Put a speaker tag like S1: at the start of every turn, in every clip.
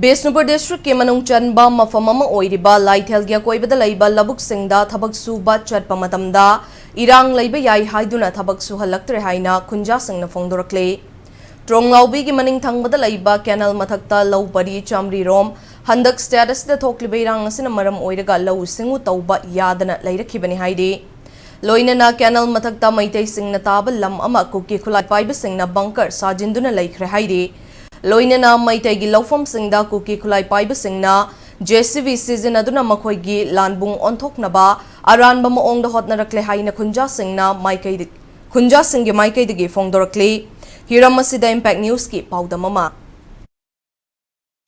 S1: Bishnupur district ke manung chanba mafamama oiriba Laithel gya koibada laiba labuk singda thabak suba chatpa matamda irang laiba yai haiduna thabak suhalaktre haina khunja singna phongdorakle Tronglaubi gi maning thangbada laiba canal mathakta lau pari chamri rom handak status da thokliba irang asina maram oiraga lau singu tauba yadana lairakhibani haide Loinana canal mathakta maitai singna taba lam ama kuki khulai paiba singna bunker sajinduna laikhre haide Loinana maitai gi laufam singda kuki khulai paiba singna JCB season aduna makhoi gi lanbung onthoknaba aranba maongda hotnarakle haina khunja singna maikai khunja singge maikai digi phongdorakle Hiramasida Impact News ki paudamama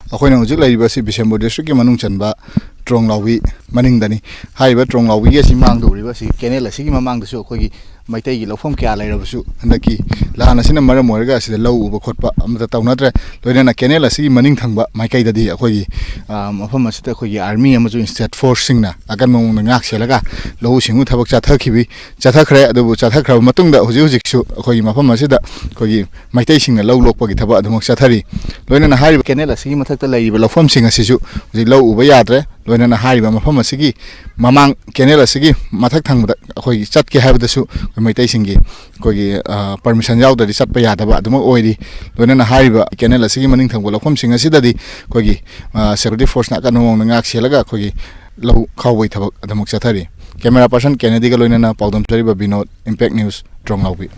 S2: अखोइना हुजुक Laiba सि बिशेम्बुर district के मनुंग चनबा ट्रोंगलावी मनिंगदनी हाइबा ट्रोंगलावी के सि मांगदोरिबा सि kennel असि ममांगदसु अखोगी मैतै गी लौफम क्या लाइरबसु हंदकी लान असि मरम ओरगा असि लौ उब खोटपा अमदा तौनद्रे लोइना केनेल असि मनिंग थंगबा माइकैददी अखोगी मफम असि अखोगी आर्मी अमजु स्टेट फोर्स सिंगना अगन मौंग ngak सेलगा लौ सिंगु थबक चाथखिबि चाथखरे अदुबु चाथखरब मतुंगदा हुजि हुजिकसु अखोगी मफम असि अखोगी मैतै सिंगना लौ लोकपगी थबा अदुमक चाथरि लोइना हाइबा केनेल असि मथक्ता लैबा लौफम सिंग असिसु हुजि लौ उब याद्रे लोइना हाइबा मफम असि ममांग केनेल असि मथक थंगबदा अखोगी चटके हाइबदसु मैतै सिंगी कोगी परमिशन यावदरी चटपा यादबा अदुमक ओइरि लोइना हाइबा केनेल असि मनिंग थंगबा लौफम सिंग असिददी कोगी सिक्युरिटी फोर्स ना कनमोंग ngak सेलगा कोगी लौ खावै थबक अदुमक चाथरि कैमरा पर्सन केनेडी का लोइना पाउदम चरिबा विनोद इम्पैक्ट न्यूज ट्रोंगलावी